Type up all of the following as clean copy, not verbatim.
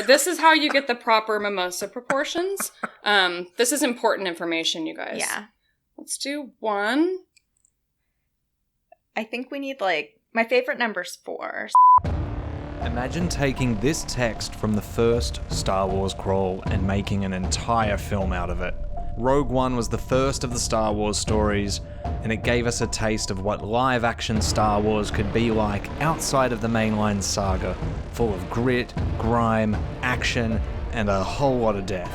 This is how you get the proper mimosa proportions. This is important information, you guys. Yeah. Let's do 1. I think we need, my favorite number's 4. Imagine taking this text from the first Star Wars crawl and making an entire film out of it. Rogue One was the first of the Star Wars stories, and it gave us a taste of what live-action Star Wars could be like outside of the mainline saga, full of grit, grime, action, and a whole lot of death.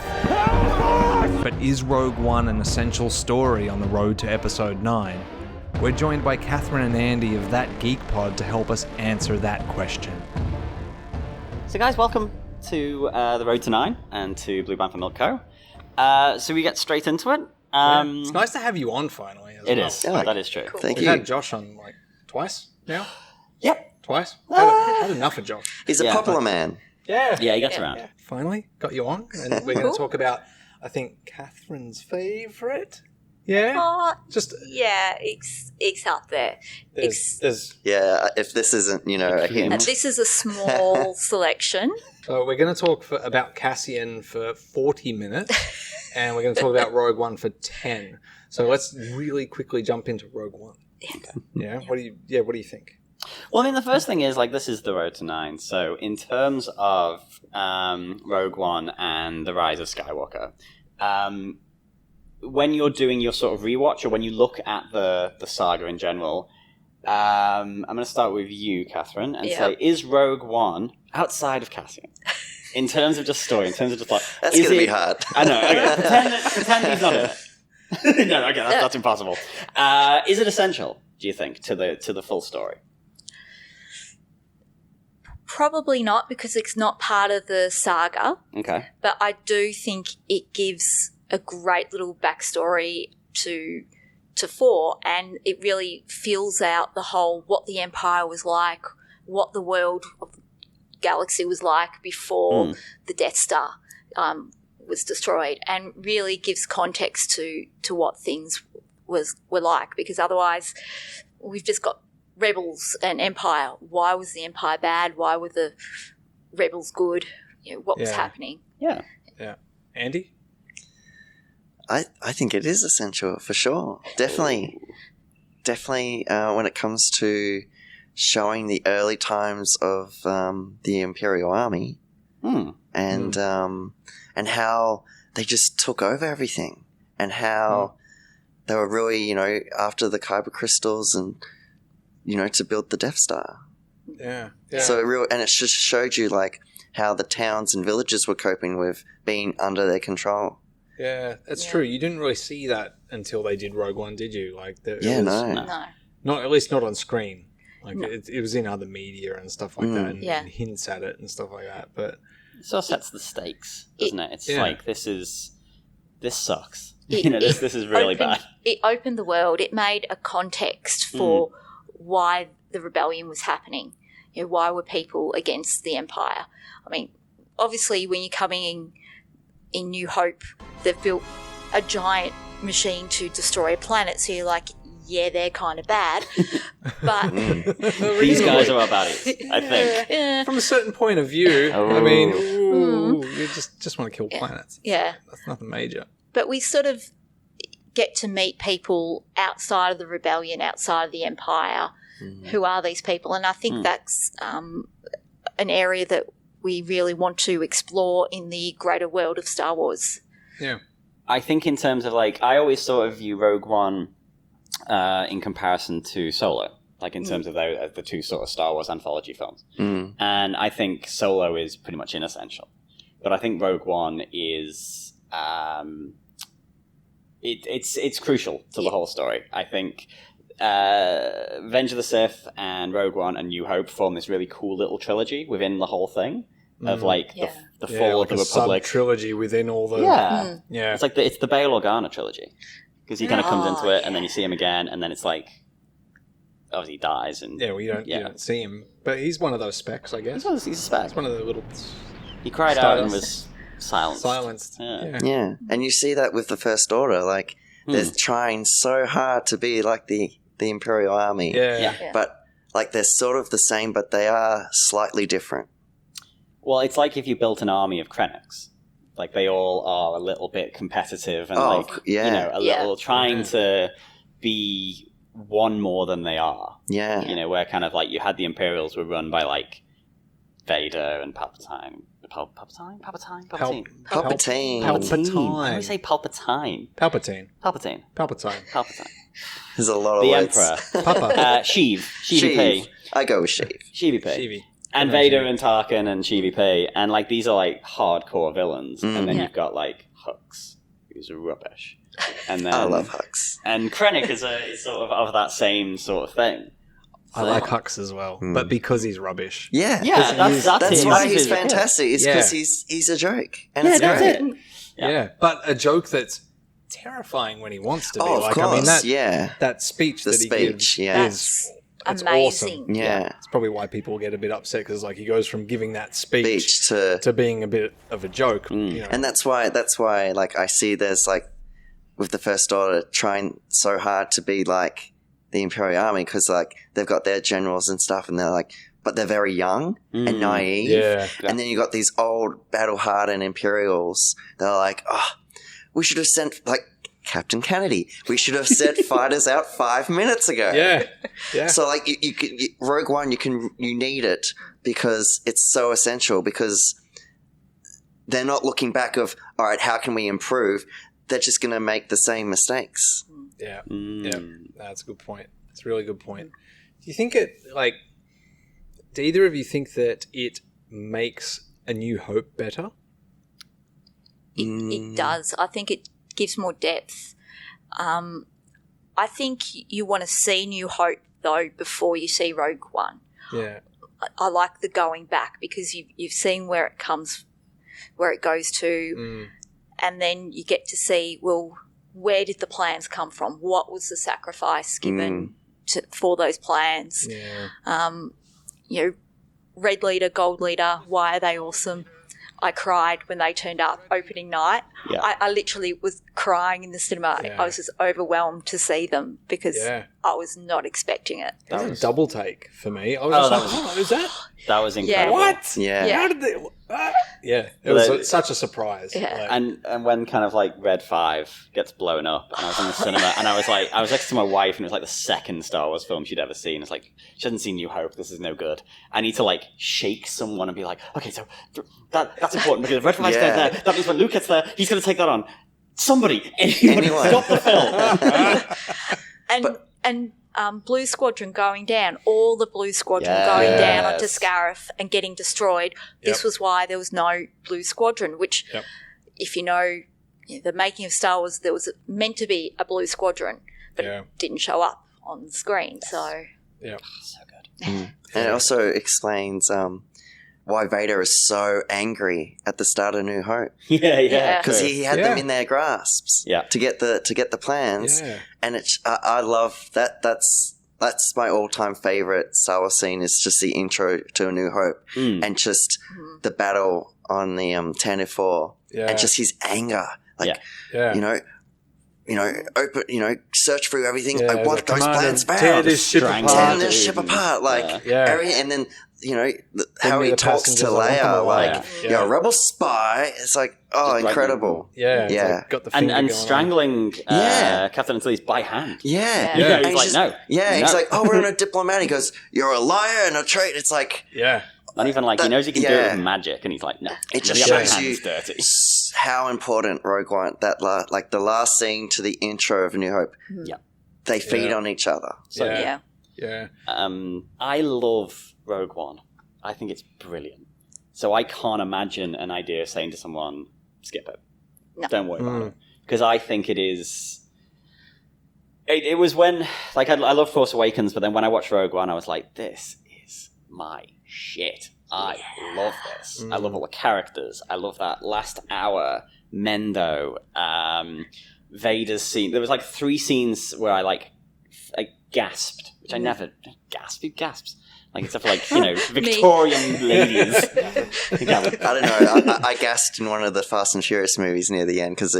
But is Rogue One an essential story on the road to Episode 9? We're joined by Catherine and Andy of That Geek Pod to help us answer that question. So guys, welcome to the Road to 9 and to Blue Bantha Milk Co. So we get straight into it. It's nice to have you on finally. It is. That is true. Cool. Thank We've you. had Josh on twice now. Yep. Twice. Had enough of Josh. He's a popular man. Yeah. Yeah, he gets around. Yeah. Finally got you on, and we're going to talk about, I think, Catherine's favourite. Yeah. It's up there. There's Yeah, if this isn't, a hint. This is a small selection. So we're going to talk about Cassian for 40 minutes, and we're going to talk about Rogue One for 10. So let's really quickly jump into Rogue One. Okay. Yeah. What do you think? Well, I mean, the first thing is, this is the Road to 9. So in terms of Rogue One and The Rise of Skywalker, when you're doing your sort of rewatch, or when you look at the saga in general, I'm going to start with you, Catherine, and say, is Rogue One, outside of Cassian, in terms of just story, in terms of just That's going to be hard. I know, okay, pretend he's not in it. No, okay, that's impossible. Is it essential, do you think, to the full story? Probably not, because it's not part of the saga. Okay. But I do think it gives a great little backstory to 4, and it really fills out the whole what the Empire was like, what the world of the galaxy was like before the Death Star was destroyed, and really gives context to what things were like, because otherwise we've just got rebels and Empire. Why was the Empire bad? Why were the rebels good? What was happening? Yeah. Andy? I think it is essential for sure. Definitely when it comes to showing the early times of the Imperial Army and how they just took over everything, and how they were really, after the kyber crystals and, to build the Death Star. Yeah. So it just showed you how the towns and villages were coping with being under their control. Yeah, that's true. You didn't really see that until they did Rogue One, did you? No. Not at least not on screen. It was in other media and stuff like that, and hints at it and stuff like that. But it sort of sets the stakes, doesn't it? It's this sucks. This is really bad. It opened the world. It made a context for why the rebellion was happening. Why were people against the Empire? I mean, obviously, when you're coming in New Hope, they've built a giant machine to destroy a planet, so you're like, yeah, they're kind of bad. But these guys are about it, I think. Yeah. From a certain point of view, I mean, you just want to kill planets. Yeah. That's nothing major. But we sort of get to meet people outside of the rebellion, outside of the Empire. Who are these people? And I think that's an area that we really want to explore in the greater world of Star Wars. Yeah. I think in terms of I always sort of view Rogue One in comparison to Solo, in terms of the two sort of Star Wars anthology films. And I think Solo is pretty much inessential. But I think Rogue One is it's crucial to the whole story. I think Revenge of the Sith and Rogue One and New Hope form this really cool little trilogy within the whole thing of the fall of the Republic trilogy within all the yeah. It's it's the Bail Organa trilogy, because he kind of comes into it and then you see him again, and then it's obviously he dies, and you don't see him, but he's one of those specs, I guess. He's a spec. He's one of the little. He cried out and was silenced. Yeah, and you see that with the First Order, they're trying so hard to be like the Imperial Army. Yeah. But they're sort of the same, but they are slightly different. Well, it's like if you built an army of Krennics. Like, they all are a little bit competitive and, a little trying to be one more than they are. Yeah. Where kind of, like, you had the Imperials were run by, like, Vader and Palpatine. Palpatine. Why do we say Palpatine? Palpatine. There's a lot of the words. Emperor. Papa. Sheev P. I go with Sheev. Sheevy P. And Vader and Tarkin and Sheevy P. And, like, these are, like, hardcore villains. And then you've got, like, Hux, who's rubbish. And then I love Hux. And Krennic is sort of that same sort of thing. I like Hux as well, but because he's rubbish. Yeah. That's why he's fantastic. It's because he's a joke. And it's that's great. it. Yeah, but a joke that's terrifying when he wants to be. Oh, of course, that speach The that he speech, gives yeah. is it's amazing. awesome. Yeah. It's probably why people get a bit upset because like he goes from giving that speech Speech to being a bit of a joke. And that's why like I see there's like with the First Order trying so hard to be like the Imperial Army because like they've got their generals and stuff and they're like but they're very young and naive. Yeah. And then you got these old battle-hardened Imperials. They're like, oh, we should have sent like Captain Kennedy. We should have sent fighters out 5 minutes ago. Yeah. So like Rogue One, you need it because it's so essential because they're not looking back of all right, how can we improve? They're just going to make the same mistakes. Yeah. That's a good point. It's a really good point. Do you think do either of you think that it makes A New Hope better? It does. I think it gives more depth. I think you want to see New Hope though before you see Rogue One. Yeah. I like the going back because you've seen where it goes to, and then you get to see where did the plans come from? What was the sacrifice given for those plans? Yeah. Red leader, gold leader, why are they awesome? I cried when they turned up opening night. Yeah. I literally was crying in the cinema. Yeah. I was just overwhelmed to see them because Yeah. I was not expecting it. That was a double take for me. I was is that? That was incredible. What? Yeah. How did they? Yeah, it was such a surprise. Yeah. And when kind of like Red 5 gets blown up, and I was in the cinema, and I was next to my wife, and it was like the second Star Wars film she'd ever seen. It's like she hasn't seen New Hope. This is no good. I need to like shake someone and be like, okay, so that's important because if Red 5's there. That means when Luke gets there, he's going to take that on. Somebody, anyone, stop the film. And Blue Squadron going down, all the Blue Squadron going down onto Scarif and getting destroyed. This was why there was no Blue Squadron, which, if you know the making of Star Wars, there was meant to be a Blue Squadron, but it didn't show up on the screen. So, So good. And it also explains why Vader is so angry at the start of New Hope. Yeah. Because he had them in their grasps to get the plans. Yeah. And I love that. That's my all-time favorite Star Wars scene is just the intro to A New Hope and just the battle on the Tantive 4 and just his anger. Like, search through everything. I want those plans found. Tear this ship apart. Like, and then, how he talks to Leia, like, you're a rebel spy. It's like, incredible. Yeah. Like, got the finger and going strangling Captain Antilles by hand. Yeah. He's like, no. Yeah, he's like, we're on a diplomat. He goes, you're a liar and a traitor. It's like... Yeah. Not even like, he knows he can do it with magic, and he's like, no. It just shows you how important Rogue One, the last scene to the intro of A New Hope, they feed on each other. So, Yeah. I love Rogue One. I think it's brilliant. So I can't imagine an idea saying to someone, skip it. No. Don't worry about it. Because I think it is... It was when... Like, I love Force Awakens, but then when I watched Rogue One, I was like, this is my shit. I love this. I love all the characters. I love that last hour. Mendo. Vader's scene. There was like 3 scenes where I gasped, which I never... Gasp? Who gasps? Like, except for, Victorian ladies. I don't know. I gasped in one of the Fast and Furious movies near the end because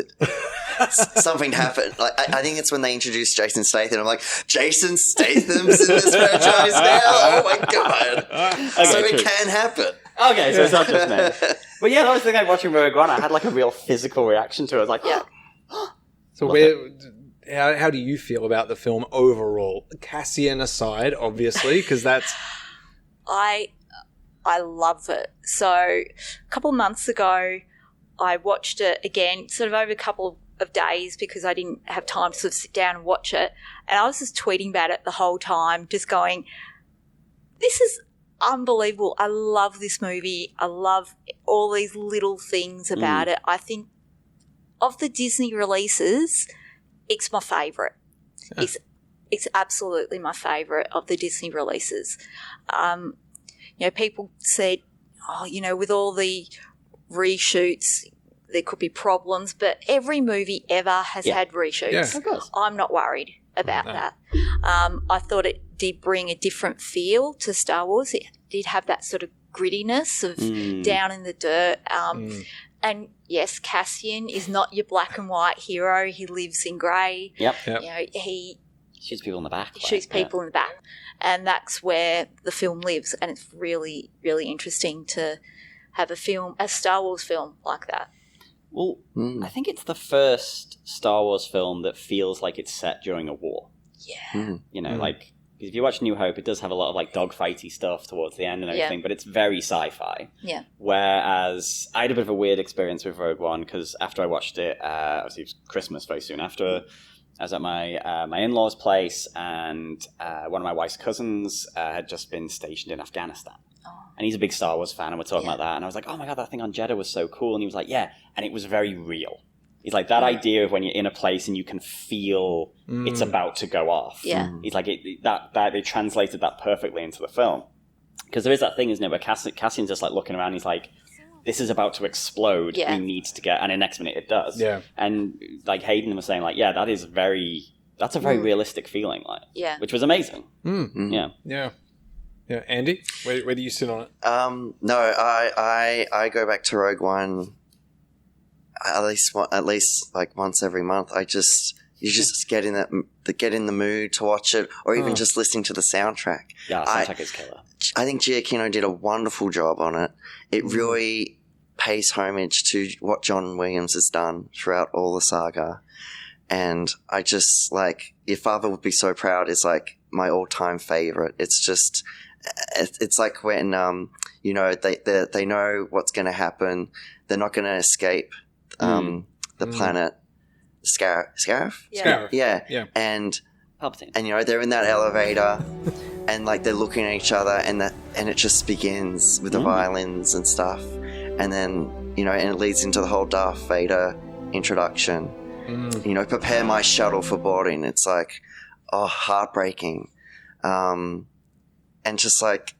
something happened. Like, I think it's when they introduced Jason Statham. I'm like, Jason Statham's in this franchise now? Oh, my God. Okay, so true. it can happen. Okay, so it's not just me. But yeah, that was the thing, like, watching Rogue One, I had like a real physical reaction to it. I was like, So how do you feel about the film overall? Cassian aside, obviously, because that's... I love it. So a couple of months ago, I watched it again, sort of over a couple of days because I didn't have time to sort of sit down and watch it. And I was just tweeting about it the whole time, just going, this is unbelievable. I love this movie. I love all these little things about it. I think of the Disney releases, it's my favourite. Yeah. It's absolutely my favourite of the Disney releases. People said, with all the reshoots, there could be problems, but every movie ever has had reshoots. Yeah, of course. I'm not worried about that. I thought it did bring a different feel to Star Wars. It did have that sort of grittiness of down in the dirt. And yes, Cassian is not your black and white hero. He lives in grey. Yep. He shoots people in the back. Shoots people in the back. And that's where the film lives. And it's really, really interesting to have a Star Wars film like that. Well, I think it's the first Star Wars film that feels like it's set during a war. Yeah. Like, if you watch New Hope, it does have a lot of like dogfighty stuff towards the end and everything, but it's very sci-fi. Yeah. Whereas I had a bit of a weird experience with Rogue One because after I watched it, obviously it was Christmas very soon after, I was at my in-laws' place and one of my wife's cousins had just been stationed in Afghanistan. And he's a big Star Wars fan, and we're talking about that. And I was like, oh my God, that thing on Jeddah was so cool. And he was like, yeah. And it was very real. He's like, that idea of when you're in a place and you can feel it's about to go off. Yeah. He's like, that they translated that perfectly into the film. Because there is that thing, isn't it, where Cassian's just like looking around, he's like, this is about to explode. Yeah. We need to get, and the next minute it does. Yeah. And like Hayden was saying, like, yeah, that's a very realistic feeling, like, which was amazing. Yeah. Yeah, Andy, where do you sit on it? No, I go back to Rogue One at least like once every month. You just get in the mood to watch it, or even just listening to the soundtrack. Yeah, the soundtrack is killer. I think Giacchino did a wonderful job on it. It really pays homage to what John Williams has done throughout all the saga, and I just like Your Father Would Be So Proud is like my all-time favorite. It's like when they know what's going to happen. They're not going to escape the planet. Scarif? Yeah. And Palpatine. they're in that elevator and like they're looking at each other and it just begins with the violins and stuff. And then, and it leads into the whole Darth Vader introduction. Prepare my shuttle for boarding. It's like, heartbreaking. And just like,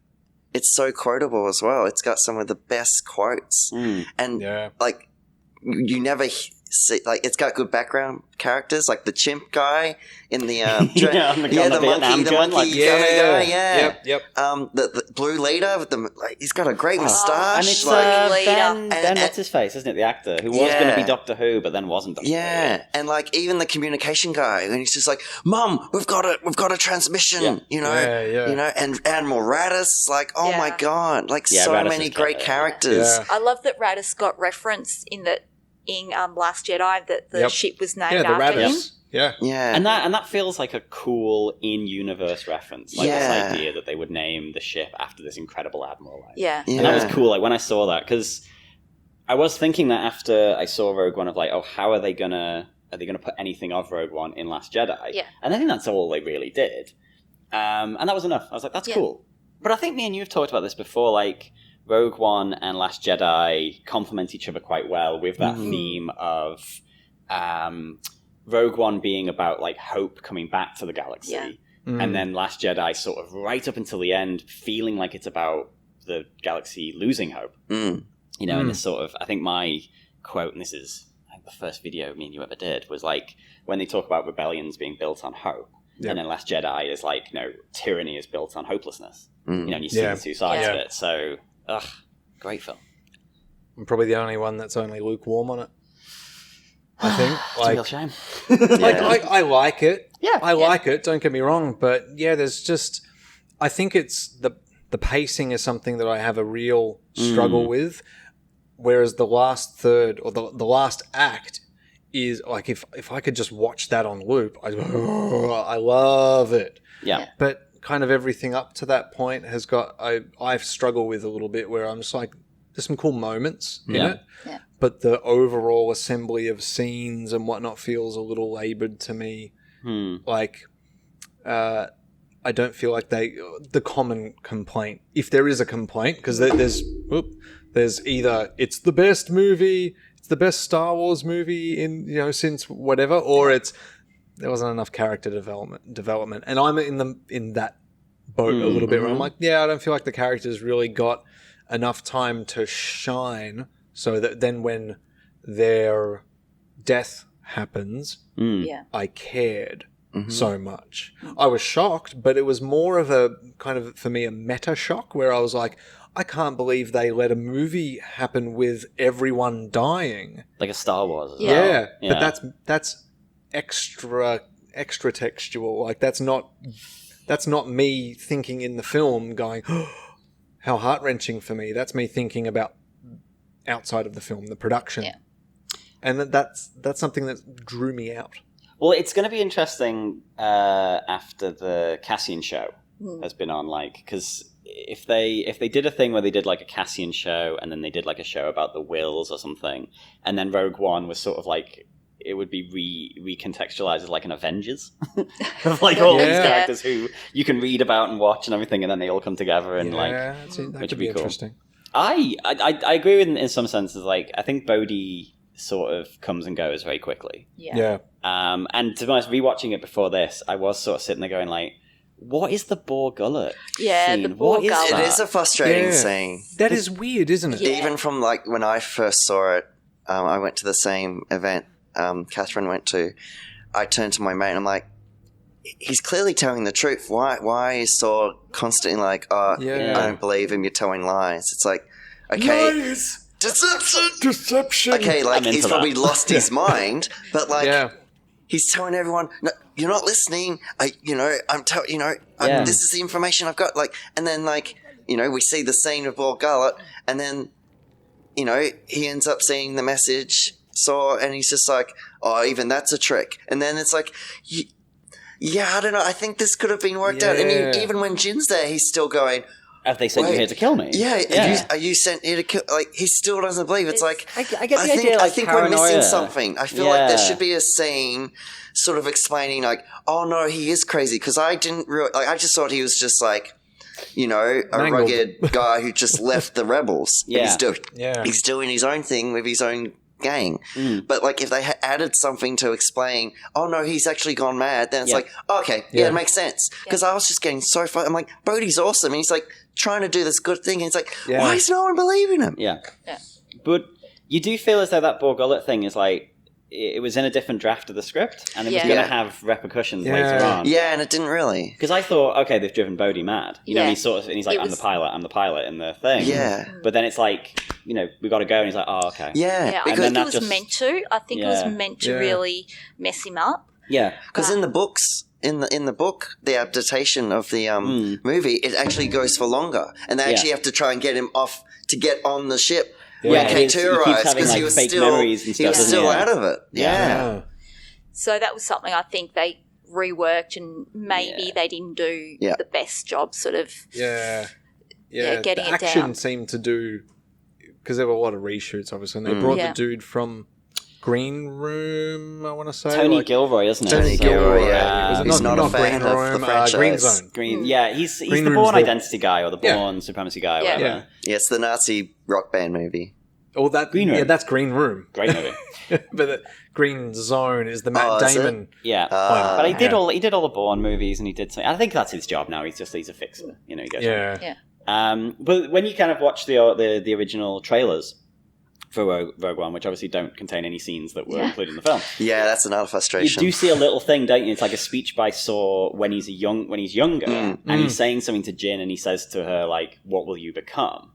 it's so quotable as well. It's got some of the best quotes. And like, you never see, like, it's got good background characters, like the chimp guy in the the monkey guy. Yep. The blue leader with he's got a great moustache. And it's Ben what's his face, isn't it? The actor who was going to be Doctor Who, but then wasn't Doctor Who. And like even the communication guy, and he's just like, "Mum, we've got a transmission." And Admiral Raddus, like, oh my God, like so Raddus many great characters. Yeah. I love that Raddus got referenced in Last Jedi, that the ship was named after him. Yeah. And that feels like a cool in-universe reference. Like this idea that they would name the ship after this incredible admiral. And that was cool. Like when I saw that, because I was thinking that after I saw Rogue One of like, how are they gonna put anything of Rogue One in Last Jedi? Yeah. And I think that's all they really did. And that was enough. I was like, that's cool. But I think me and you have talked about this before, like Rogue One and Last Jedi complement each other quite well with that theme of Rogue One being about like hope coming back to the galaxy, and then Last Jedi sort of right up until the end feeling like it's about the galaxy losing hope. And this sort of, I think my quote, and this is the first video me and you ever did, was like when they talk about rebellions being built on hope, and then Last Jedi is like, tyranny is built on hopelessness. And you see the two sides of it. So, great film. I'm probably the only one that's only lukewarm on it. I think. It's a real shame. I like it. Yeah. I like it, don't get me wrong. But there's just... I think it's the pacing is something that I have a real struggle with, whereas the last third or the last act is like if I could just watch that on loop, I love it. Yeah. But kind of everything up to that point has got I've struggled with a little bit where I'm just like, there's some cool moments in it, but the overall assembly of scenes and whatnot feels a little labored to me. Like, I don't feel like the common complaint, if there is a complaint, because there's either it's the best movie, it's the best Star Wars movie in since whatever, or there wasn't enough character development, and I'm in that boat a little bit where I'm like, I don't feel like the characters really got enough time to shine, so that then when their death happens, I cared so much. I was shocked, but it was more of a kind of, for me, a meta shock where I was like, I can't believe they let a movie happen with everyone dying. Like a Star Wars as well. Yeah, Yeah. but that's extra textual. Like that's not me thinking in the film going, oh, how heart-wrenching for me. That's me thinking about outside of the film, the production. Yeah. And that's something that drew me out. Well, it's going to be interesting after the Cassian show has been on, because if they did a thing where they did like a Cassian show and then they did like a show about the Wills or something, and then Rogue One was sort of like, it would be recontextualized as like an Avengers of like all these characters who you can read about and watch and everything, and then they all come together and that could be cool. interesting. I agree with in some senses. Like, I think Bodhi sort of comes and goes very quickly. Yeah. And to be honest, rewatching it before this, I was sort of sitting there going like, what is the Boar Gullet scene? The Boar Gullet. It is a frustrating scene. That is weird, isn't it? Yeah. Even from like when I first saw it, I went to the same event Catherine went to. I turned to my mate and I'm like, he's clearly telling the truth. Why is Saw constantly like, I don't believe him, you're telling lies? It's like, okay, Lies! Deception. Okay, like he's probably lost his mind, but like he's telling everyone, no, you're not listening. This is the information I've got. Like, and then like, we see the scene of Boar Gullet, and then he ends up seeing the message Saw, and he's just like, oh, even that's a trick. And then it's like, I don't know. I think this could have been worked out. And even when Jin's there, he's still going, have they sent you here to kill me? Are you sent here to kill? Like, he still doesn't believe. It's like, I get the idea. I think we're missing paranoia. something. I feel like there should be a scene sort of explaining, like, oh no, he is crazy. Because I didn't really, like, I just thought he was just like, a rugged guy who just left the rebels. Yeah. He's doing his own thing with his own gang. But like, if they had added something to explain, oh no, he's actually gone mad, then it's like, okay, it makes sense. Because I was just getting so far. I'm like, Bodhi's awesome, and he's like trying to do this good thing, and it's like, why is no one believing him? Yeah. But you do feel as though that Boar Gullet thing is like, it was in a different draft of the script, and it was going to have repercussions later on. Yeah, and it didn't really. Because I thought, okay, they've driven Bodhi mad. And he's like, I'm the pilot in the thing. Yeah. But then it's like, we got to go, and he's like, oh, okay. Yeah. I think it was meant to. I think it was meant to really mess him up. Yeah. Because in the books, in the book, the adaptation of the movie, it actually goes for longer, and they actually have to try and get him off to get on the ship. Yeah, when K2 arrives, because he was still out of it. Yeah. So that was something I think they reworked, and maybe they didn't do the best job sort of getting the it action down. seemed to do, because there were a lot of reshoots, obviously, and they brought the dude from Green Room, I want to say. Tony Gilroy, isn't it? Tony Gilroy, yeah. He's not a fan Green of Room, the franchise. Green Zone. He's Green the Room's Bourne Identity guy, or the Bourne Supremacy guy, or whatever. Yeah, it's the Nazi rock band movie. Oh, that Green Room. Yeah, that's Green Room. Great movie. But the Green Zone is the Matt Damon. Yeah, but he did all the Bourne movies, and he did something. I think that's his job now. He's a fixer. He goes on. But when you kind of watch the original trailers for Rogue One, which obviously don't contain any scenes that were included in the film. Yeah, that's another frustration. You do see a little thing, don't you? It's like a speech by Saw when he's younger, and he's saying something to Jin, and he says to her like, "What will you become?"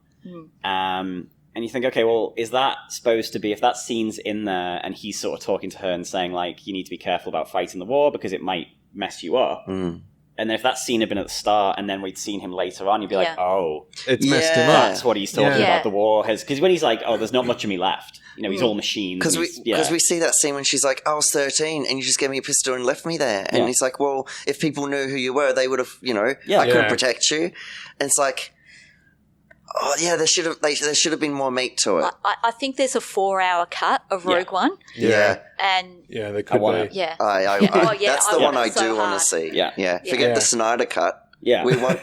And you think, okay, well, is that supposed to be, if that scene's in there and he's sort of talking to her and saying, like, you need to be careful about fighting the war because it might mess you up, And then if that scene had been at the start, and then we'd seen him later on, you'd be like, oh, It's messed him up. that's what he's talking about. The war has, because when he's like, oh, there's not much of me left. You know, he's all machines. Because we see that scene when she's like, I was 13 and you just gave me a pistol and left me there. And he's like, well, if people knew who you were, they would have, I couldn't protect you. And it's like, oh yeah, there should have been more meat to it. I think there's a 4-hour cut of Rogue One. Yeah. And there could be. yeah. That's the one I so do want to see. Yeah. Forget the Snyder cut. Yeah. We want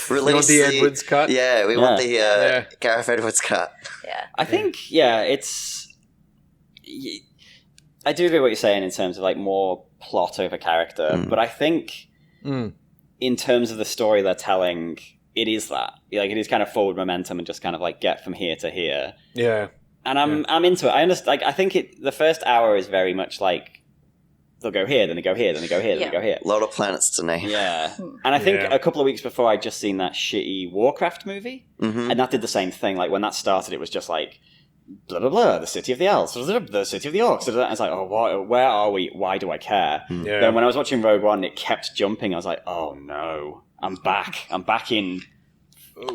release the Edwards cut? Yeah, we want the Garth Edwards cut. Yeah. I think, it's... I do agree with what you're saying in terms of, like, more plot over character, but I think in terms of the story they're telling, it is that. Like, it is kind of forward momentum and just kind of, like, get from here to here. Yeah. And I'm into it. I understand. Like, I think the first hour is very much like, they'll go here, then they go here, then they go here, then they go here. A lot of planets to name. Yeah. And I think a couple of weeks before, I'd just seen that shitty Warcraft movie, and that did the same thing. Like, when that started, it was just like, blah, blah, blah, the city of the elves, the city of the orcs. And it's like, oh, where are we? Why do I care? Yeah. Then when I was watching Rogue One, it kept jumping. I was like, oh no, I'm back. I'm back in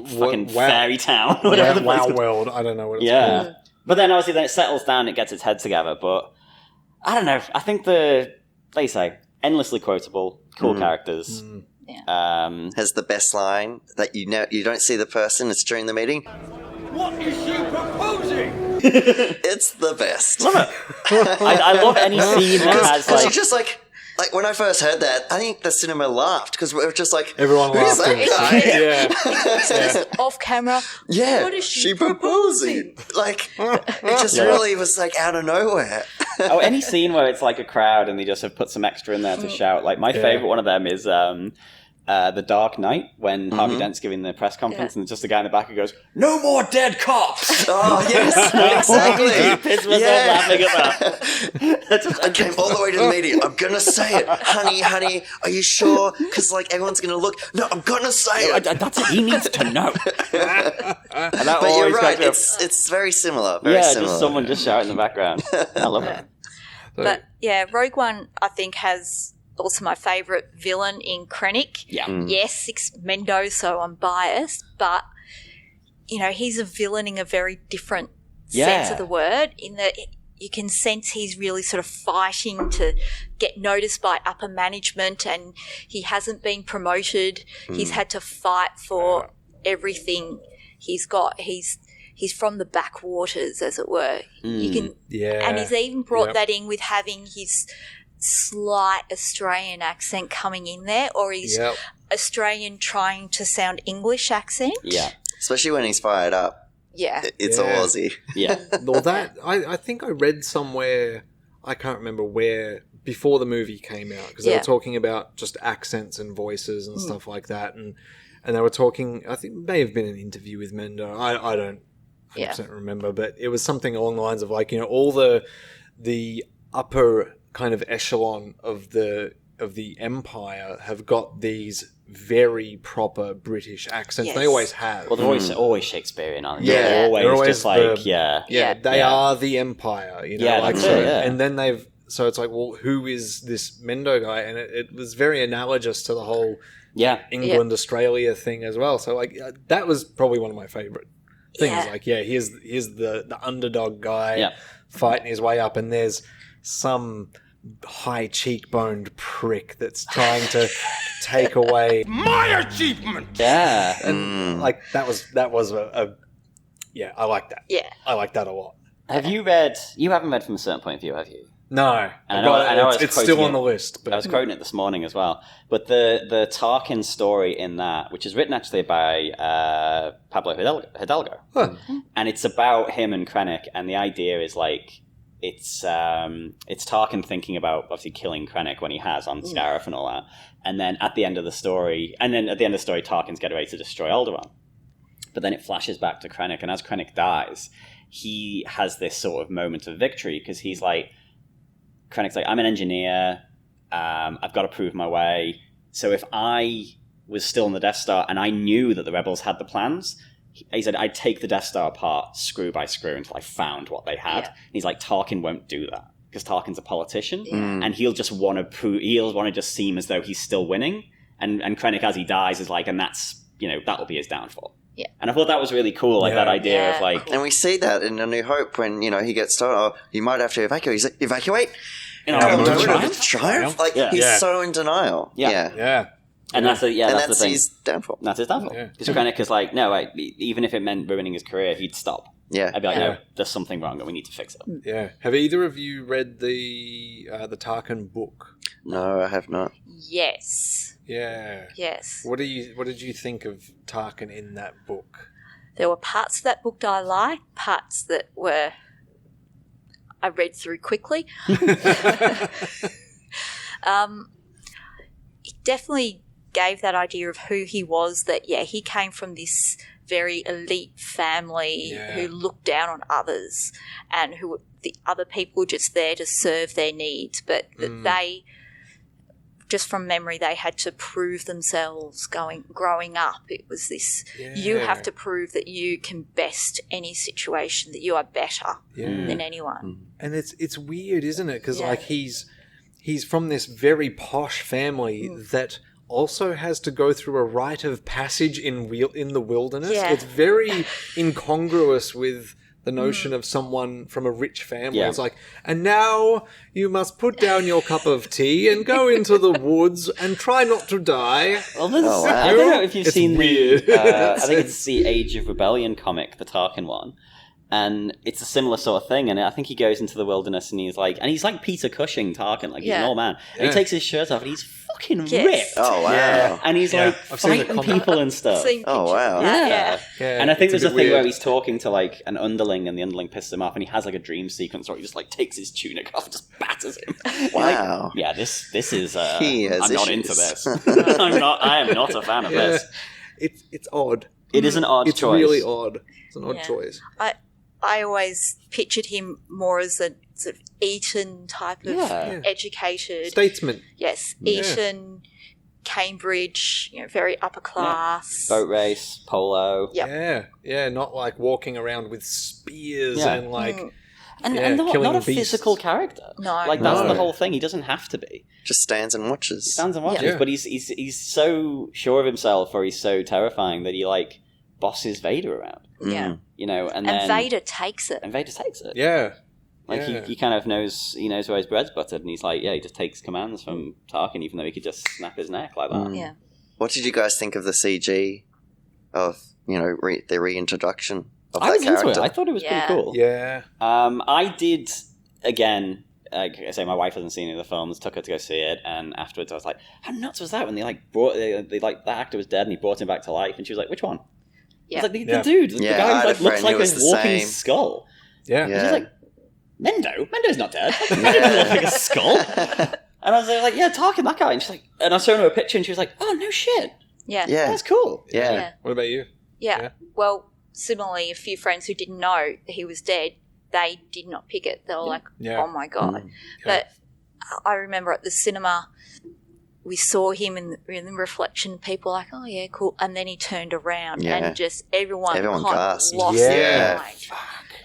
fucking Fairy Town. Wow World. I don't know what it's called. But then obviously then it settles down, it gets its head together. But I don't know. I think like you say, endlessly quotable, cool characters. Has the best line that you don't see the person, it's during the meeting. What is she proposing? It's the best. Love it. I love any scene that has because you just like when I first heard that, I think the cinema laughed because we were just like, everyone laughed. Yeah. Off camera. Yeah. What is she proposing? Like, it just really was like out of nowhere. Any scene where it's like a crowd and they just have put some extra in there to shout. Like my favorite one of them is The Dark Knight, when Harvey Dent's giving the press conference and just the guy in the back who goes, "No more dead cops!" Oh, yes, exactly. It's was laughing at that. I came all the way to the meeting. I'm going to say it. Honey, are you sure? Because, like, everyone's going to look. No, I'm going to say it. That's he needs to know. But you're right. It's very similar. Very similar. Just someone just shouting in the background. I love it. But, Rogue One, I think, has... also my favourite villain in Krennic. Yeah. Yes, it's Mendo, so I'm biased, but, he's a villain in a very different sense of the word, in that you can sense he's really sort of fighting to get noticed by upper management, and he hasn't been promoted. He's had to fight for everything he's got. He's from the backwaters, as it were. You can, and he's even brought that in with having his slight Australian accent coming in there, or he's Australian trying to sound English accent. Yeah. Especially when he's fired up. Yeah. It's all Aussie. Yeah. Well, I think I read somewhere, I can't remember where, before the movie came out, because they were talking about just accents and voices and stuff like that, and they were talking, I think it may have been an interview with Mendo, I don't 100% remember, but it was something along the lines of like, all the upper kind of echelon of the empire have got these very proper British accents. They always have. Well, they're always Shakespearean, aren't they? Yeah, they're always just like they are the empire. That's it. And then so it's like, well, who is this Mendo guy? And it was very analogous to the whole England Australia thing as well. So like that was probably one of my favorite things. Like here's the underdog guy fighting his way up, and there's some high cheekboned prick that's trying to take away my achievement. Yeah. And like that was a I like that. Yeah. I like that a lot. Have you haven't read from a certain point of view, have you? No. I know it's still on the list. But I was quoting it this morning as well. But the Tarkin story in that, which is written actually by Pablo Hidalgo. Huh. And it's about him and Krennic, and the idea is like it's Tarkin thinking about obviously killing Krennic when he has on Scarif and all that. And then at the end of the story, Tarkin's getting ready to destroy Alderaan. But then it flashes back to Krennic, and as Krennic dies, he has this sort of moment of victory because he's like, Krennic's like, I'm an engineer, I've got to prove my way. So if I was still in the Death Star and I knew that the rebels had the plans, he said, I'd take the Death Star apart screw by screw until I found what they had. And he's like, Tarkin won't do that because Tarkin's a politician and he'll just want to just seem as though he's still winning. and Krennic as he dies is like, and that's, that'll be his downfall. Yeah. And I thought that was really cool, like that idea of like... And we see that in A New Hope when, he gets told, oh, you might have to evacuate. He's like, evacuate? Triumph? Like, he's so in denial. Yeah. And that's the thing. His downfall. That's his downfall. Because Krennic is like, no, even if it meant ruining his career, he'd stop. Yeah. I'd be like, no, there's something wrong and we need to fix it. Yeah. Have either of you read the Tarkin book? No, I have not. Yes. Yeah. Yes. What did you think of Tarkin in that book? There were parts of that book that I liked, parts that I read through quickly. It definitely gave that idea of who he was, that, he came from this very elite family who looked down on others and who the other people were just there to serve their needs, but that they, just from memory, they had to prove themselves growing up. It was this, you have to prove that you can best any situation, that you are better than anyone. And it's weird, isn't it? Because like he's from this very posh family that also has to go through a rite of passage in the wilderness. Yeah. It's very incongruous with the notion of someone from a rich family. It's like, and now you must put down your cup of tea and go into the woods and try not to die. Well, I don't know if you've seen weird. I think it's the Age of Rebellion comic, the Tarkin one. And it's a similar sort of thing. And I think he goes into the wilderness and he's like Peter Cushing Tarkin, like he's an old man. And he takes his shirt off and he's fucking ripped. Oh, wow. Yeah. And he's like fighting people and stuff. Oh, wow. Yeah. And I think there's a thing where he's talking to like an underling and the underling pisses him off and he has like a dream sequence where he just like takes his tunic off and just batters him. Wow. Like, this is, he has I'm not issues. into this. I am not a fan of this. It's odd. It is an odd choice. It's really odd. It's an odd choice. I always pictured him more as a sort of Eton type of educated statesman. Yes, Eton, Cambridge, very upper class. Boat race, polo. Yep. Yeah, not like walking around with spears and like... And not a physical character. No. Like, that's the whole thing. He doesn't have to be. Just stands and watches. He stands and watches, but he's so sure of himself, or he's so terrifying that he, like, bosses Vader around. Yeah. And then Vader takes it. Yeah. Like, he kind of knows, where his bread's buttered, and he's like, he just takes commands from Tarkin, even though he could just snap his neck like that. Yeah. What did you guys think of the CG of, the reintroduction of I that was character? into it. I thought it was pretty cool. Yeah. I did, again, like I say, my wife hasn't seen any of the films, took her to go see it, and afterwards I was like, how nuts was that when they that actor was dead and he brought him back to life, and she was like, which one? Yeah. I was like, the dude, the guy who looks like a walking skull. Yeah. And she's like, Mendo's not dead. Mendo doesn't look like a skull. And I was like, Tarkin, that guy. And she's like, and I showed her a picture and she was like, oh, no shit. Yeah. That's cool. Yeah. What about you? Yeah. Well, similarly, a few friends who didn't know that he was dead, they did not pick it. They were like, oh my God. But I remember at the cinema, we saw him in the reflection. People were like, oh, yeah, cool. And then he turned around and just everyone kind of gasped. lost their mind.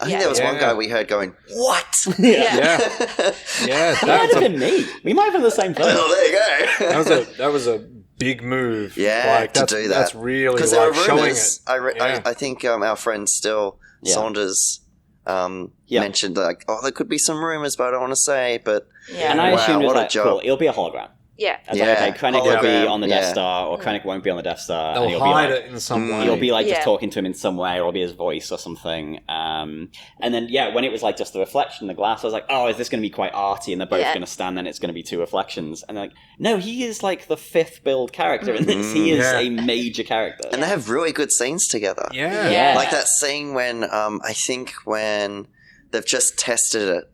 I think there was one guy we heard going, what? Yeah. That might have been me. We might have been the same person. Oh, there you go. That was a big move. Yeah, like, to do that. That's really because like there are showing rumors. it. I think our friend Still Saunders mentioned like, there could be some rumors, but I don't want to say. But and I assumed it was like, cool, it'll be a hologram. Yeah. It's like, okay, Krennic will be on the Death Star, or Krennic won't be on the Death Star. They'll hide it in some way. He'll be like just talking to him in some way, or it'll be his voice or something. And then, when it was like just the reflection in the glass, I was like, oh, is this going to be quite arty? And they're both going to stand, and it's going to be two reflections. And they're like, no, he is like the fifth build character in this. He is a major character. And they have really good scenes together. Yeah. Like that scene when, I think when they've just tested it.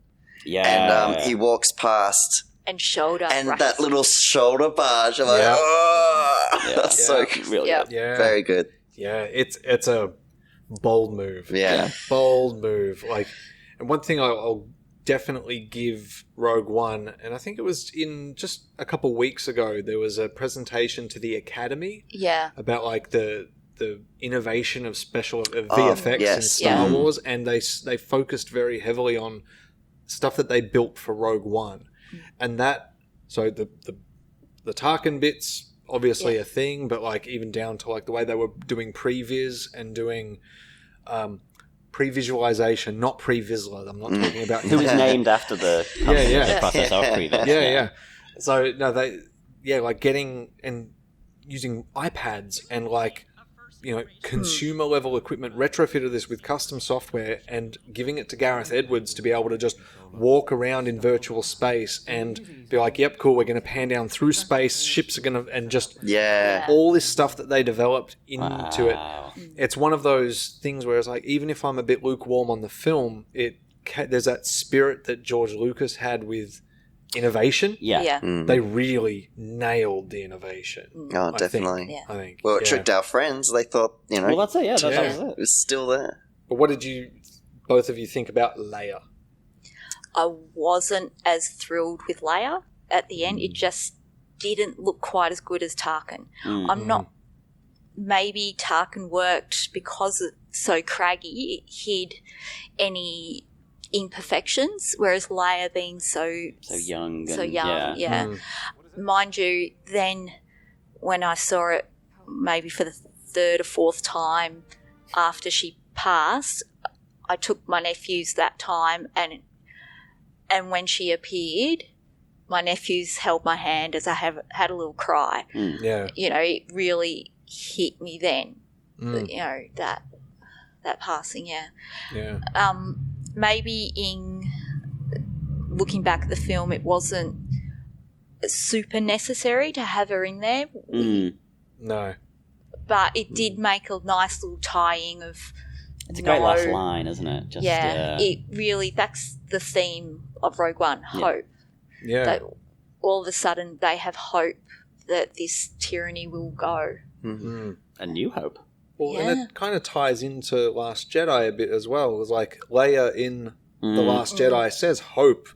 Yeah. And he walks past... And shoulder and right. that little shoulder barge. I'm like, that's so really good. Yeah. Very good. Yeah, it's a bold move. Yeah. Bold move. Like, and one thing I'll definitely give Rogue One, and I think it was in just a couple weeks ago, there was a presentation to the Academy. Yeah. About like the innovation of special VFX in Star Wars, and they focused very heavily on stuff that they built for Rogue One. And that, so the Tarkin bits obviously a thing, but like even down to like the way they were doing previs and doing pre-visualization, not pre-visler. I'm not talking about Who was named after the company Yeah. that process of previs. yeah. So no, like getting and using iPads and like, you know, consumer level equipment, retrofitted this with custom software and giving it to Garth Edwards to be able to just walk around in virtual space and be like, yep, cool, we're going to pan down through space, ships are going to, and just all this stuff that they developed into it. It's one of those things where it's like, even if I'm a bit lukewarm on the film, there's that spirit that George Lucas had with innovation. They really nailed the innovation. Oh, definitely. I think. Well, it tricked our friends. They thought, you know, Well, that's it. Yeah, that was it it. was still there. But what did you, both of you, think about Leia? I wasn't as thrilled with Leia at the end. It just didn't look quite as good as Tarkin. I'm not. Maybe Tarkin worked because it's so craggy, it hid any imperfections, whereas Leia being so young. Mind you, then when I saw it maybe for the third or fourth time after she passed, I took my nephews that time, and when she appeared, my nephews held my hand as I had a little cry. You know, it really hit me then. You know, that passing. Maybe in looking back at the film, it wasn't super necessary to have her in there. No. But it did make a nice little tie-in of... It's a great last line, isn't it? Just, it really... That's the theme of Rogue One, hope. Yeah. That all of a sudden they have hope that this tyranny will go. A new hope. Well, and it kind of ties into Last Jedi a bit as well. It was like Leia in The Last Jedi says hope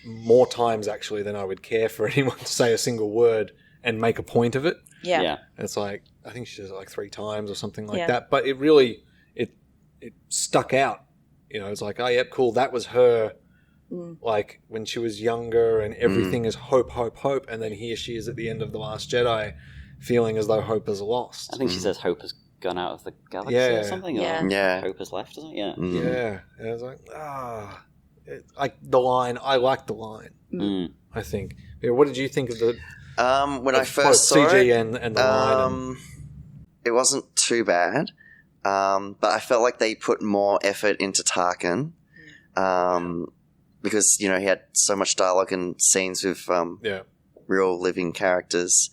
more times actually than I would care for anyone to say a single word and make a point of it. Yeah. It's like, I think she says it like 3 times or something like that. But it really, it stuck out. You know, it's like, oh, yep, cool. That was her, like, when she was younger and everything is hope, hope, hope. And then here she is at the end of The Last Jedi feeling as though hope is lost. I think she says hope has gone out of the galaxy or something. Or hope has left, isn't it? Yeah. Yeah. And I was like, like the line, I like the line, I think. Yeah, what did you think of the... when I first saw CG it, and the line. It wasn't too bad, but I felt like they put more effort into Tarkin, because, you know, he had so much dialogue and scenes with real living characters,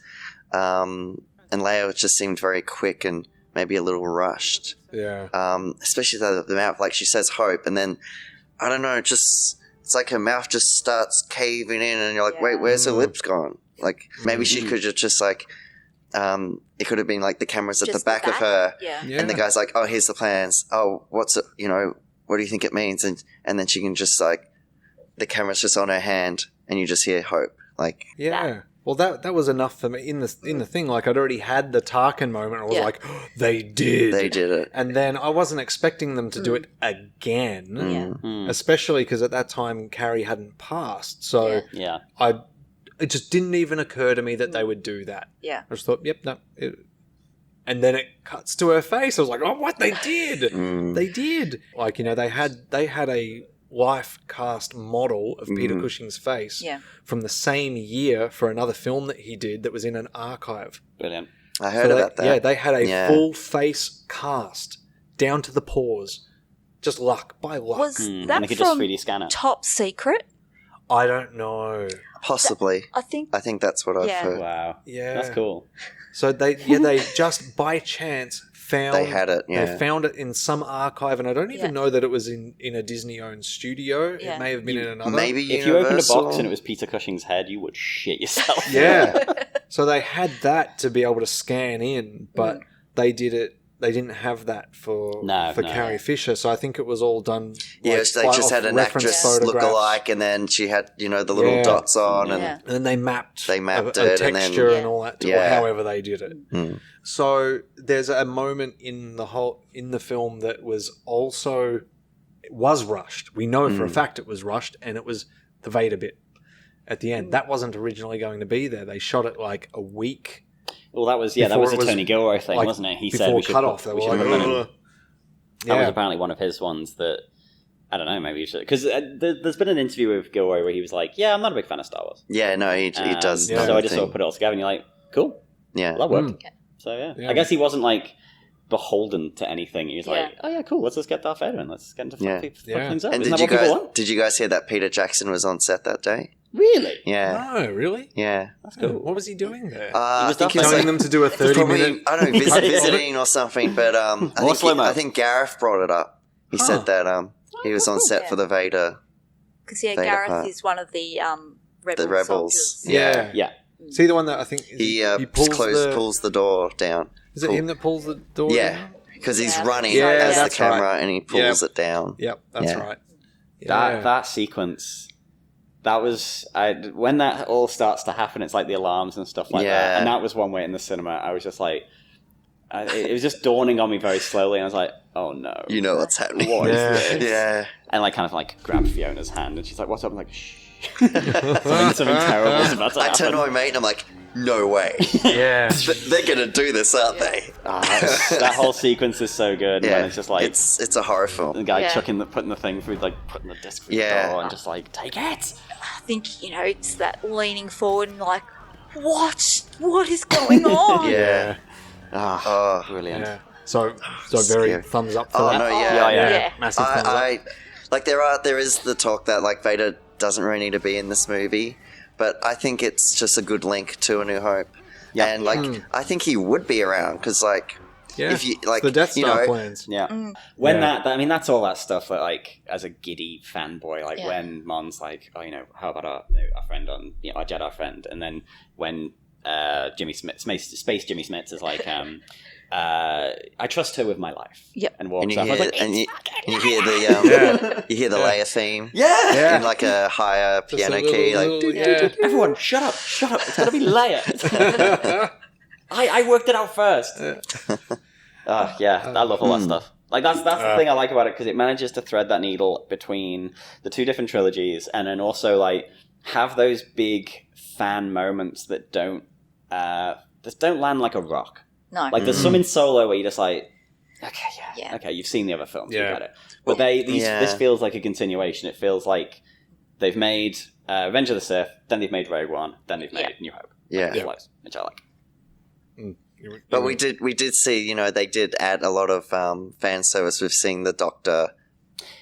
and Leia just seemed very quick and maybe a little rushed. Yeah. Especially the mouth, like she says hope, and then I don't know, it's like her mouth just starts caving in, and you're like, wait, where's her lips gone? Like, maybe she could have just like, it could have been like the cameras at the back of her, and the guy's like, oh, here's the plans. Oh, what's it? You know, what do you think it means? And then she can just like, the camera's just on her hand, and you just hear hope. Like, Well, that was enough for me in the thing. Like, I'd already had the Tarkin moment. I was like, oh, they did it. And then I wasn't expecting them to do it again, especially because at that time Carrie hadn't passed. So it just didn't even occur to me that they would do that. Yeah. I just thought, yep, no. And then it cuts to her face. I was like, oh, what? They did. They did. Like, you know, they had a life cast model of Peter Cushing's face from the same year for another film that he did that was in an archive. Brilliant. I heard about that. Yeah, they had a full face cast down to the pores. Just luck, by luck. Was And that they could just from 3D scan it. Top Secret? I don't know. Possibly. I think that's what I've heard. Wow. Yeah. That's cool. So they just by chance found They had it, yeah. They found it in some archive, and I don't even know that it was in a Disney-owned studio. Yeah. It may have been in another. Maybe If you opened a Universal. box and it was Peter Cushing's head, you would shit yourself. Yeah. So they had that to be able to scan in, but they did it. They didn't have that for Carrie Fisher, so I think it was all done. Yeah, like, they just had an reference actress photographs. look alike, and then she had, you know, the little dots on, and And then they mapped it, a and then texture and all that, or however they did it. So there's a moment in the film that was rushed. We know for a fact it was rushed, and it was the Vader bit at the end. That wasn't originally going to be there. They shot it like a week Well, that was that Before was it a was, Tony Gilroy thing, like, wasn't it? He before said we should Cutoff, they we were should like, put them in. "Ugh." That was apparently one of his ones that, I don't know, maybe you should... Because there's been an interview with Gilroy where he was like, yeah, I'm not a big fan of Star Wars. Yeah, no, he does. Yeah. So I just sort of put it all together and you're like, cool, Yeah. that worked. So Yeah. I guess he wasn't like beholden to anything. He was like, oh yeah, cool, let's just get Darth Vader and let's get into fuck things up. And Isn't that what people want? did you guys hear that Peter Jackson was on set that day? Really? Yeah. Oh, really? Yeah. That's cool. What was he doing there? I think he was Telling them to do a 30-minute... I don't know, visiting or something, but I think Gareth brought it up. He said that he was on set for the Vader. Because Vader Gareth part. is one of the Rebels. soldiers. Yeah. Yeah. See the one that I think... He pulls pulls the door down. Is it him that pulls the door Yeah. down? Because he's Yeah. running Yeah, as the that's camera right. and he pulls it down. Yep, that's Yeah. right. Yeah. That sequence, that was when that all starts to happen. It's like the alarms and stuff like that, and that was one way in the cinema. I was just like, it was just dawning on me very slowly, and I was like, oh no, You know what's happening. what is this? Yeah. And like kind of like grabbed Fiona's hand, and she's like, what's up? I'm like, shh. something terrible is about to I happen. turn to my mate and I'm like, no way. Yeah. They're going to do this, aren't they? That whole sequence is so good. Yeah. And it's just like It's a horror the film. guy putting the thing through, like putting the disc through the door, and just like, take it. I think, it's that leaning forward and like, what is going on? Yeah. Brilliant. Yeah. So very Scary. thumbs up for Oh, that. no, yeah. Yeah. Massive thumbs up. I like there is the talk that like Vader doesn't really need to be in this movie, but I think it's just a good link to A New Hope. Yeah. And like I think he would be around because like Yeah. if you like the Death you Star know, plans. Yeah. When Yeah. I mean, that's all that stuff that, like, as a giddy fanboy, like, Yeah. when Mon's like, oh, how about our friend on, our Jedi friend? And then when Jimmy Smith, Space Jimmy Smith is like, I trust her with my life. Yep. And and walks you off. I was hear like, and you hear the you hear the Leia theme yeah! in like a higher piano key like yeah. Everyone, shut up. It's going to be Leia. I worked it out first. I love all that stuff. Like that's the thing I like about it, because it manages to thread that needle between the two different trilogies, and then also like have those big fan moments that don't land like a rock. No. Like there's some in Solo where you're just like, okay, you've seen the other films, you Yeah. get it. But this feels like a continuation. It feels like they've made Revenge of the Sith, then they've made Rogue One, then they've made New Hope. Yeah. It flows, which I like. But we did see, they did add a lot of fan service with seeing the Doctor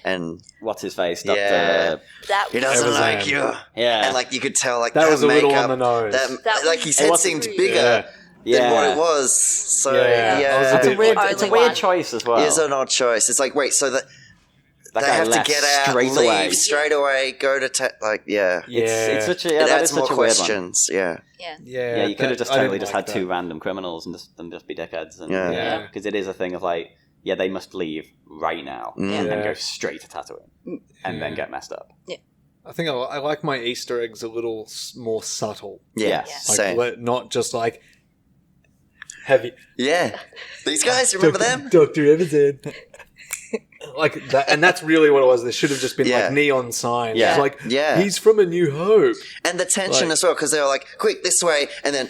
and What's his face? Yeah. that he doesn't Evazan. like you. Yeah. And like you could tell like That was a little makeup, on the nose. That like his head was seemed weird. bigger Yeah. than what Yeah. it was. So Yeah. yeah, I was a It's a bit- weird, Only it's a one. weird choice as well. it's an odd choice. It's like wait, so that That they guy have to left get out, straight leave away. straight away, go to Yeah. It's such a it that adds is more such a weird one. questions. Yeah, Yeah, you could have just I totally didn't just like had two that. random criminals and just be dickheads. And, Yeah. because it is a thing of like, they must leave right now Mm. and then Yeah. go straight to Tatooine and then get messed up. I think I like my Easter eggs a little more subtle. yeah, Yeah. Like, same. not just like heavy. Yeah, these guys remember them? Dr. Evazan. Like that, and that's really what it was. There should have just been Yeah. like neon signs. Yeah. It's like, Yeah. he's from A New Hope. And the tension Like- as well, because they were like, quick, this way, and then,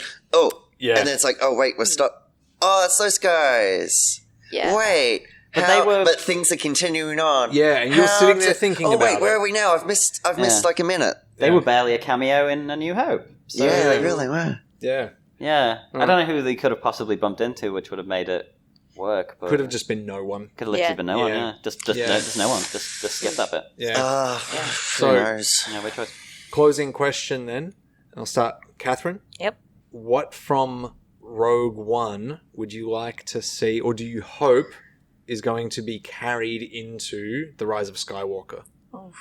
Yeah. and then it's like, oh, wait, we're stopped. Oh, it's those guys. Yeah. Wait. But But things are continuing on. Yeah, and you're How sitting there to- thinking oh, about wait, where it. are we now? I've missed Yeah. like a minute. They were barely a cameo in A New Hope. So, Yeah, they really were. Yeah. Yeah. I don't know who they could have possibly bumped into, which would have made it work. But Could have just been no one. could have literally Yeah. been no one. Yeah. Yeah, just Yeah. No, just no one. Just skip that bit. Yeah. Who knows? Yeah, which was Closing question then. I'll start. Catherine, Yep. what from Rogue One would you like to see, or do you hope is going to be carried into The Rise of Skywalker? Oh.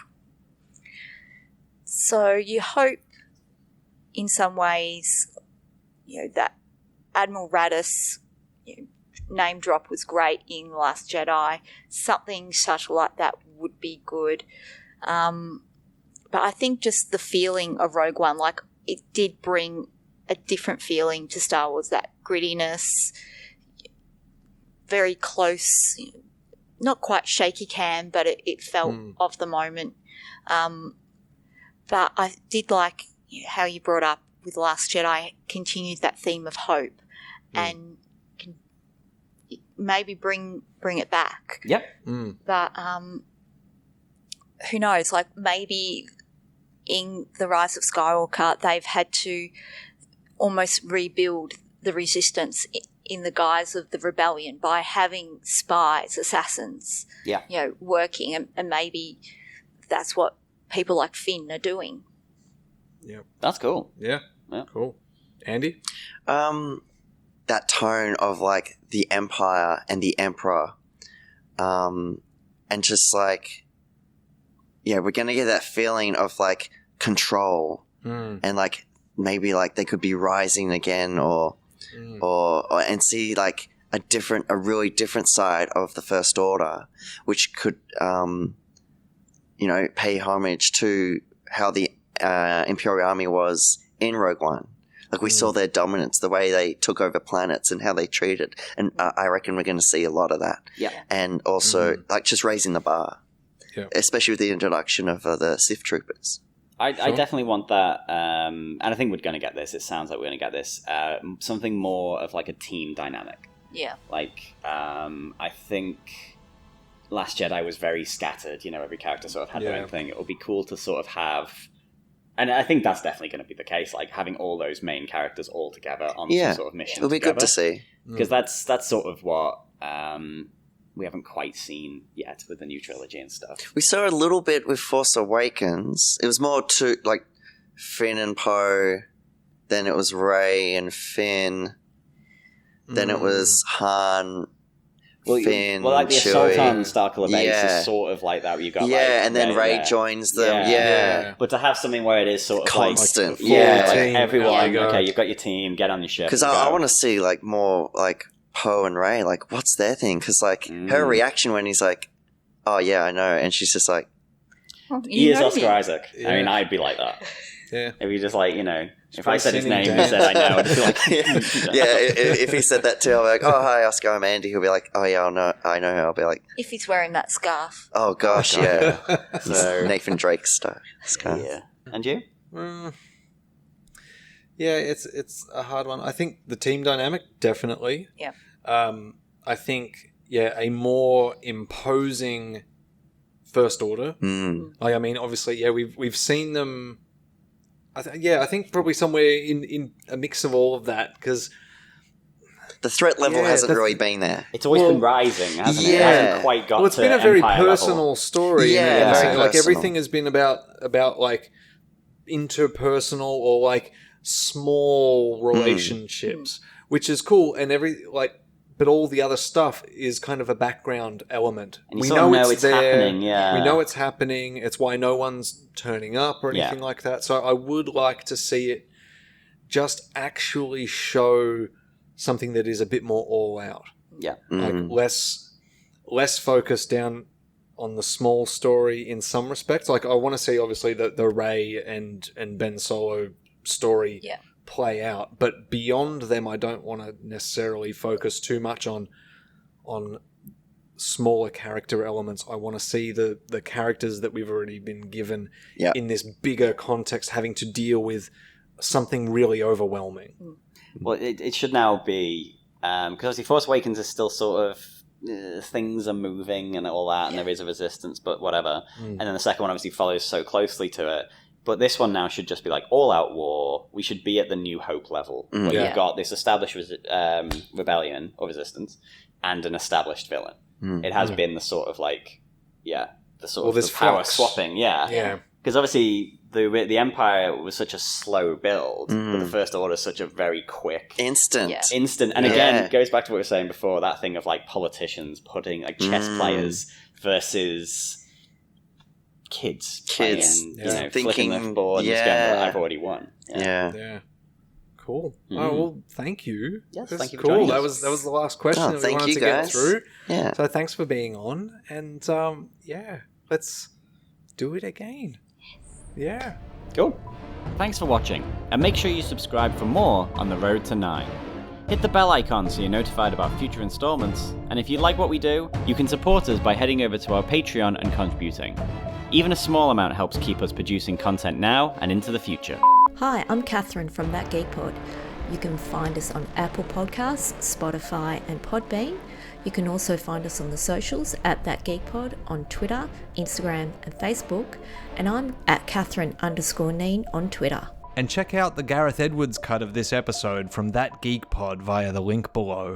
So you hope, in some ways, that Admiral Raddus name drop was great in Last Jedi. Something subtle like that would be good. But I think just the feeling of Rogue One, like it did bring a different feeling to Star Wars, that grittiness, very close, not quite shaky cam, but it felt of the moment. But I did like how you brought up with Last Jedi, continued that theme of hope. and can maybe bring it back. Yep. But who knows? Like maybe in the Rise of Skywalker, they've had to almost rebuild the Resistance in the guise of the rebellion by having spies, assassins, working, and maybe that's what people like Finn are doing. Yeah, that's cool. Yeah, cool. Andy, that tone of like the Empire and the Emperor, and just like, we're gonna get that feeling of like control, and like maybe like they could be rising again, or and see like a really different side of the First Order, which could pay homage to how the Imperial Army was in Rogue One. Like we saw their dominance, the way they took over planets and how they treated, and I reckon we're going to see a lot of that. Yeah, and also like just raising the bar, especially with the introduction of the Sith troopers. I definitely want that, and I think we're going to get this. It sounds like we're going to get this. Something more of like a team dynamic. Yeah. Like, I think Last Jedi was very scattered. Every character sort of had their own thing. It would be cool to sort of have, and I think that's definitely going to be the case. Like having all those main characters all together on some sort of mission. It'll be good to see, because that's sort of what. We haven't quite seen yet with the new trilogy and stuff. We saw a little bit with Force Awakens. It was more to like Finn and Poe, then it was Rey and Finn, then it was Han, Finn, like the Chewie. assault on Starkiller Base is sort of like that. Where you got and then Rey joins them. But to have something where it is sort of constant, like everyone. Okay, you've got your team. Get on your ship. Because I want to see like more like Poe and Rey, like what's their thing? Because like her reaction when he's like, "Oh yeah, I know," and she's just like, "He is Oscar Isaac." I mean, I'd be like that. Yeah. If he just like if I said his name and he said I know, I'd be like, if he said that too, I'll be like, "Oh hi, Oscar, I'm Andy." He'll be like, "Oh yeah, I know." I'll be like, if he's wearing that scarf. Oh gosh, yeah. So Nathan Drake's scarf. Yeah. And you? Yeah, it's a hard one. I think the team dynamic, definitely. Yeah. I think, a more imposing First Order. Like, I mean, obviously, we've seen them. I think probably somewhere in a mix of all of that, because the threat level hasn't really been there. It's always been rising, hasn't it? It hasn't quite got to it's been a very Empire personal level. story. Yeah, very like everything has been about like interpersonal or like small relationships, which is cool, and but all the other stuff is kind of a background element. And we know it's there. Happening, We know it's happening. It's why no one's turning up or anything like that. So I would like to see it just actually show something that is a bit more all out. Yeah. Like less focused down on the small story in some respects. Like I want to see obviously the Rey and Ben Solo story play out, but beyond them I don't want to necessarily focus too much on smaller character elements. I want to see the characters that we've already been given in this bigger context having to deal with something really overwhelming. Well, it should now be because obviously Force Awakens is still sort of things are moving and all that, and there is a resistance, but whatever. And then the second one obviously follows so closely to it. But this one now should just be like all-out war. We should be at the New Hope level, where you've got this established rebellion or resistance and an established villain. It has been the sort of like, the sort of the power swapping, Because obviously the Empire was such a slow build, but the First Order is such a very quick, instant. And again, it goes back to what we were saying before, that thing of like politicians putting like chess players versus kids playing, flicking the board and just going, I've already won. Cool. Oh well, thank you. Yes, That's thank you for cool. joining That us. was the last question that we wanted to get through. Yeah. So thanks for being on, and let's do it again. Yeah. Cool. Thanks for watching, and make sure you subscribe for more on the road to 9. Hit the bell icon so you're notified about future installments, and if you like what we do, you can support us by heading over to our Patreon and contributing. Even a small amount helps keep us producing content now and into the future. Hi, I'm Catherine from That Geek Pod. You can find us on Apple Podcasts, Spotify and Podbean. You can also find us on the socials at That Geek Pod on Twitter, Instagram and Facebook. And I'm at Catherine_Neen on Twitter. And check out the Garth Edwards cut of this episode from That Geek Pod via the link below.